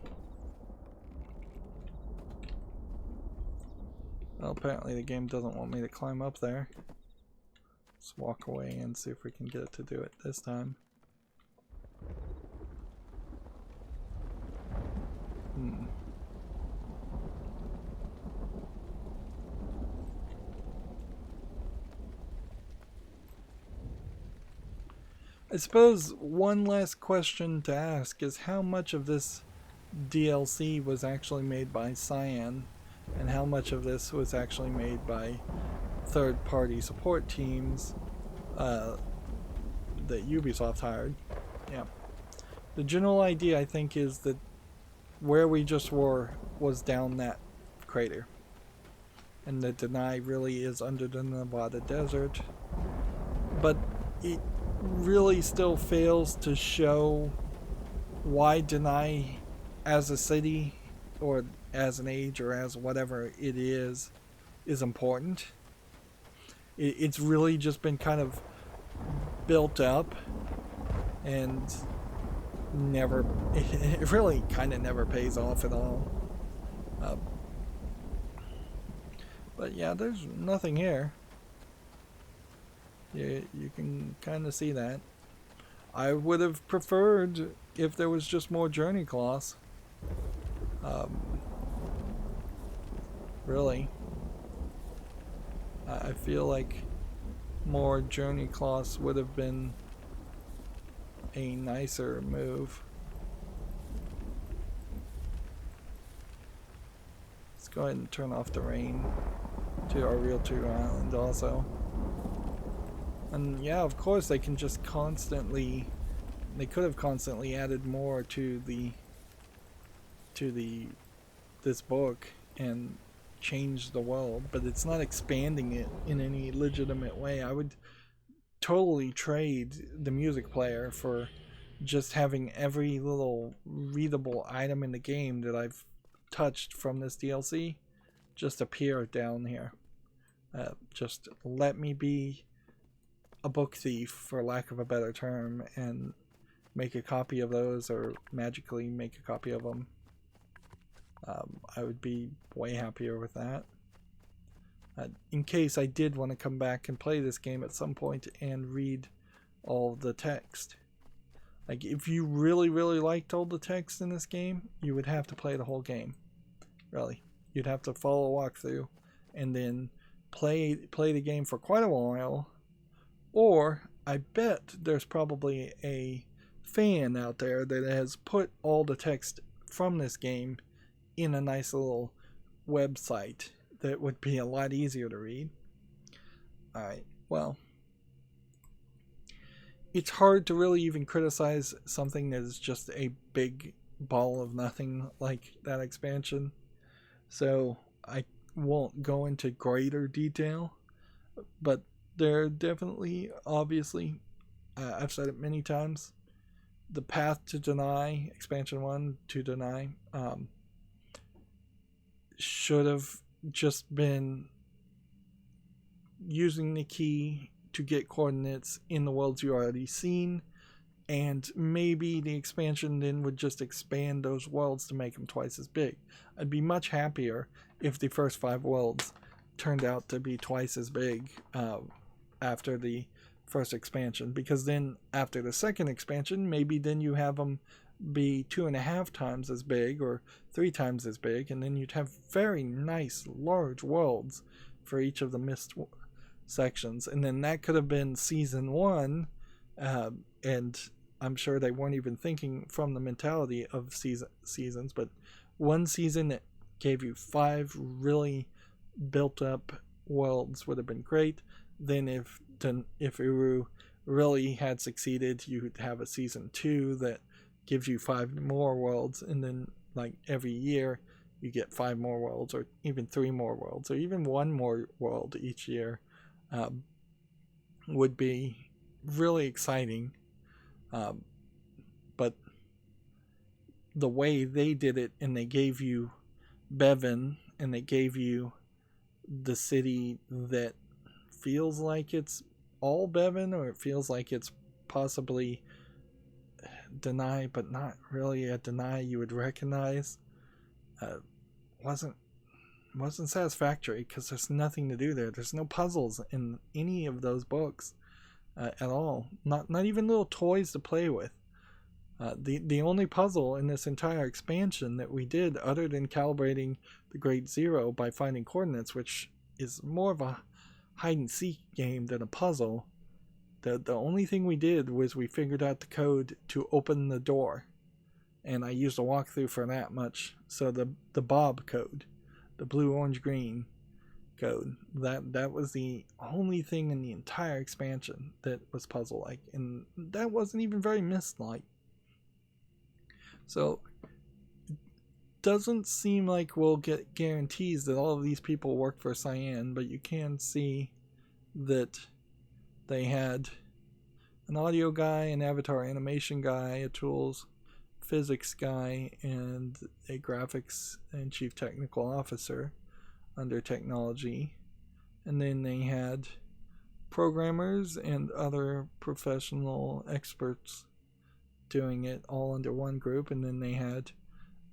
Well, apparently the game doesn't want me to climb up there. Let's walk away and see if we can get it to do it this time. I suppose one last question to ask is how much of this DLC was actually made by Cyan and how much of this was actually made by third-party support teams that Ubisoft hired. Yeah. The general idea, I think, is that where we just were was down that crater. And that Deny really is under the Nevada desert. But it really still fails to show why Deny as a city or as an age or as whatever it is important. It's really just been kind of built up and never, it really kind of never pays off at all. But yeah, there's nothing here. You can kind of see that. I would have preferred if there was just more journey cloths. Really. I feel like more journey cloths would have been a nicer move. Let's go ahead and turn off the rain to our Real 2 Island also. And yeah, of course they can just constantly, they could have constantly added more to this book and changed the world, but it's not expanding it in any legitimate way. I would totally trade the music player for just having every little readable item in the game that I've touched from this DLC just appear down here. Just let me be a book thief, for lack of a better term, and make a copy of those, or magically make a copy of them. I would be way happier with that. In case I did want to come back and play this game at some point and read all the text. Like, if you really, really liked all the text in this game, you would have to play the whole game. Really. You'd have to follow a walkthrough and then play the game for quite a while. Or, I bet there's probably a fan out there that has put all the text from this game in a nice little website that would be a lot easier to read. Alright, well, it's hard to really even criticize something that is just a big ball of nothing like that expansion. So I won't go into greater detail, but there definitely, obviously, I've said it many times, the path to Deny, expansion 1 to Deny, should have just been using the key to get coordinates in the worlds you already seen, and maybe the expansion then would just expand those worlds to make them twice as big. I'd be much happier if the first 5 worlds turned out to be twice as big after the first expansion, because then after the second expansion, maybe then you have them be 2.5 times as big or 3 times as big, and then you'd have very nice large worlds for each of the Myst sections. And then that could have been season 1, and I'm sure they weren't even thinking from the mentality of seasons, but one season that gave you 5 really built up worlds would have been great. Then if URU really had succeeded, you would have a season 2 that gives you 5 more worlds, and then like every year you get 5 more worlds, or even 3 more worlds, or even 1 more world each year. Would be really exciting. But the way they did it, and they gave you Bevan, and they gave you the city that feels like it's all Bevan, or it feels like it's possibly Deny, but not really a Deny you would recognize, wasn't satisfactory, because there's nothing to do there. There's no puzzles in any of those books at all. Not even little toys to play with. The only puzzle in this entire expansion that we did, other than calibrating the Great Zero by finding coordinates, which is more of a hide and seek game than a puzzle, the only thing we did was we figured out the code to open the door, and I used a walkthrough for that much. So the Bob code, the blue, orange, green code. That was the only thing in the entire expansion that was puzzle-like, and that wasn't even very Myst-like. So doesn't seem like we'll get guarantees that all of these people work for Cyan, but you can see that they had an audio guy, an avatar animation guy, a tools physics guy, and a graphics and chief technical officer under technology. And then they had programmers and other professional experts doing it all under one group. And then they had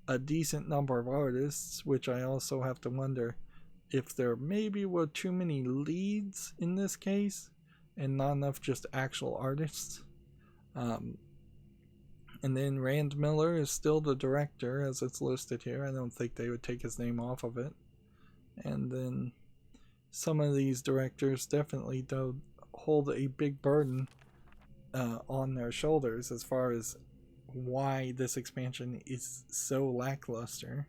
a decent number of artists, which I also have to wonder if there maybe were too many leads in this case and not enough just actual artists. And then Rand Miller is still the director as it's listed here. I don't think they would take his name off of it. And then some of these directors definitely do hold a big burden on their shoulders as far as why this expansion is so lackluster.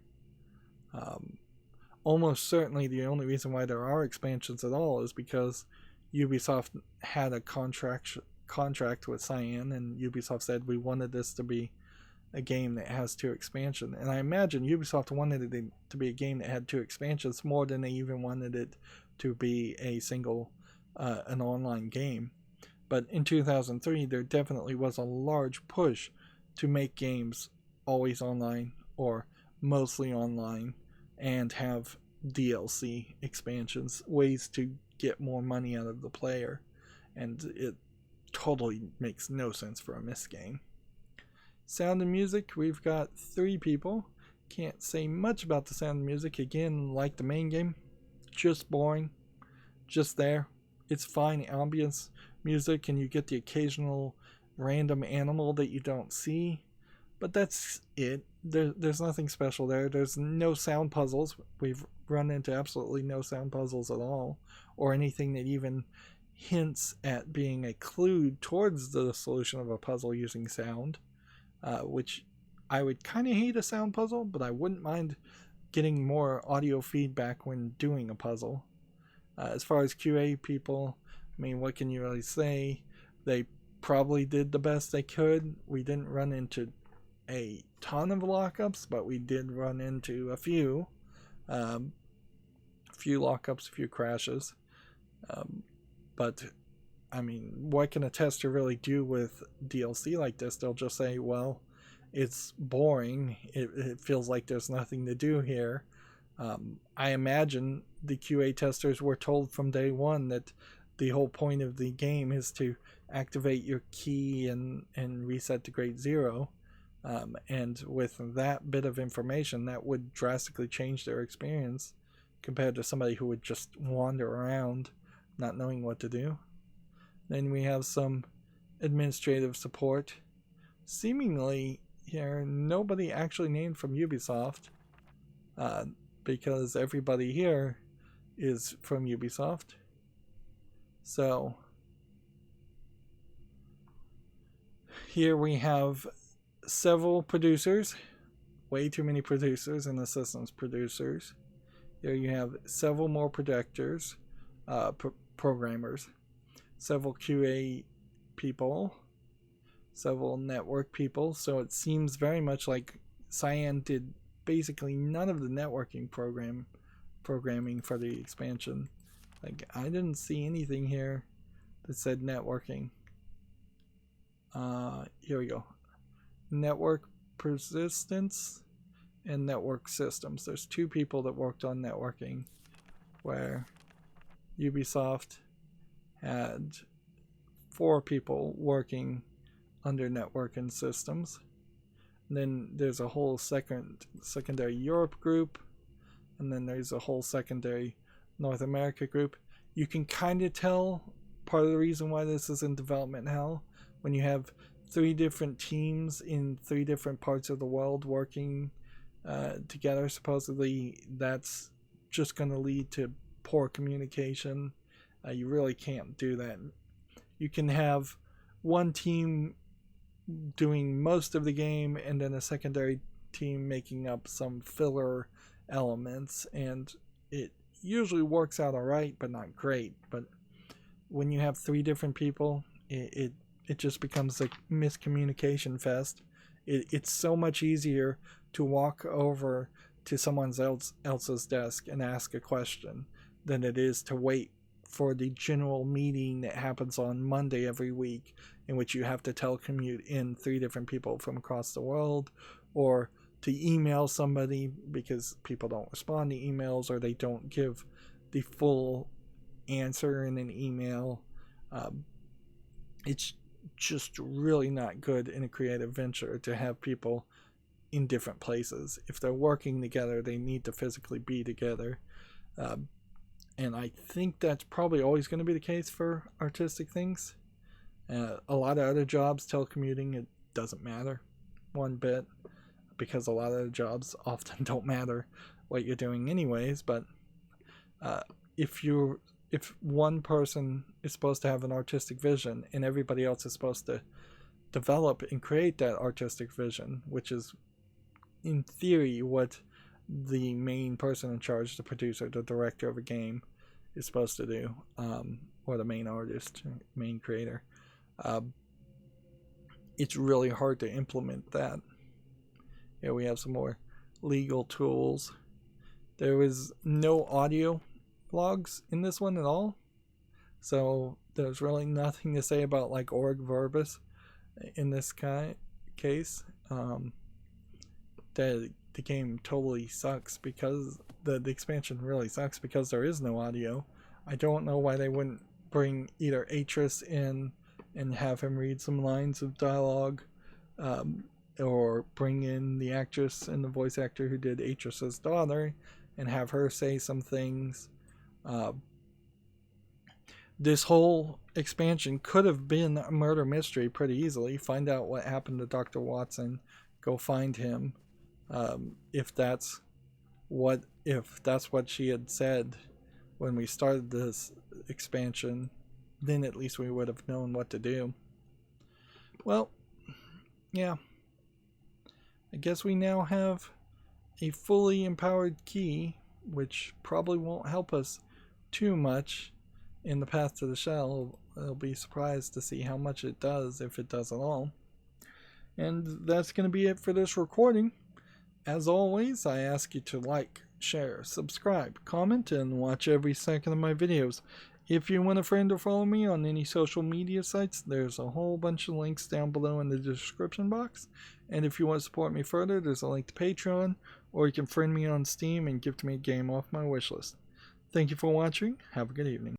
Almost certainly the only reason why there are expansions at all is because Ubisoft had a contract with Cyan, and Ubisoft said we wanted this to be a game that has 2 expansions. And I imagine Ubisoft wanted it to be a game that had 2 expansions more than they even wanted it to be a single an online game. But in 2003 there definitely was a large push to make games always online or mostly online and have DLC expansions, ways to get more money out of the player, and it totally makes no sense for a Myst game. Sound and music, we've got 3 people. Can't say much about the sound and music. Again, like the main game, just boring, just there. It's fine ambience music, and you get the occasional random animal that you don't see, but that's it. There's nothing special there. There's no sound puzzles. We've run into absolutely no sound puzzles at all, or anything that even hints at being a clue towards the solution of a puzzle using sound, which I would kind of hate a sound puzzle, but I wouldn't mind getting more audio feedback when doing a puzzle. As far as QA people, I mean, what can you really say? They probably did the best they could. We didn't run into a ton of lockups, but we did run into a few lockups, a few crashes. But I mean, what can a tester really do with DLC like this? They'll just say, well, it's boring. It feels like there's nothing to do here. I imagine the QA testers were told from day one that the whole point of the game is to activate your key and reset to grade 0. And with that bit of information, that would drastically change their experience compared to somebody who would just wander around not knowing what to do. Then we have some administrative support. Seemingly here, nobody actually named from Ubisoft, because everybody here is from Ubisoft. So here we have several producers, way too many producers and assistance producers. Here you have several more projectors, programmers, several QA people, several network people. So it seems very much like Cyan did basically none of the networking programming for the expansion. Like, I didn't see anything here that said networking. Here we go. Network persistence and network systems. There's 2 people that worked on networking, where Ubisoft had 4 people working under network and systems. And then there's a whole secondary Europe group, and then there's a whole secondary North America group. You can kind of tell part of the reason why this is in development hell when you have 3 different teams in 3 different parts of the world working together. Supposedly that's just going to lead to poor communication. You really can't do that. You can have one team doing most of the game and then a secondary team making up some filler elements, and it usually works out alright, but not great. But when you have 3 different people, it just becomes a miscommunication fest. It's so much easier to walk over to someone else's desk and ask a question than it is to wait for the general meeting that happens on Monday every week, in which you have to telecommute in 3 different people from across the world, or to email somebody because people don't respond to emails, or they don't give the full answer in an email. It's just really not good in a creative venture to have people in different places. If they're working together, they need to physically be together. And I think that's probably always going to be the case for artistic things. A lot of other jobs, telecommuting, it doesn't matter one bit, because a lot of the jobs often don't matter what you're doing anyways. But if one person is supposed to have an artistic vision and everybody else is supposed to develop and create that artistic vision, which is in theory what the main person in charge, the producer, the director of a game, is supposed to do, or the main artist, main creator, it's really hard to implement that. Here we have some more legal tools. There was no audio logs in this one at all, so there's really nothing to say about like org verbis in this case. The game totally sucks because the expansion really sucks because there is no audio. I don't know why they wouldn't bring either Atrus in and have him read some lines of dialogue, or bring in the actress and the voice actor who did Atrus's daughter and have her say some things. This whole expansion could have been a murder mystery pretty easily. Find out what happened to Dr. Watson, go find him. If that's what she had said when we started this expansion, then at least we would have known what to do. Well, yeah. I guess we now have a fully empowered key, which probably won't help us too much in the path to the shell. I'll be surprised to see how much it does, if it does at all. And that's going to be it for this recording. As always, I ask you to like, share, subscribe, comment, and watch every second of my videos. If you want a friend or follow me on any social media sites, there's a whole bunch of links down below in the description box. And if you want to support me further, there's a link to Patreon, or you can friend me on Steam and gift me a game off my wishlist. Thank you for watching. Have a good evening.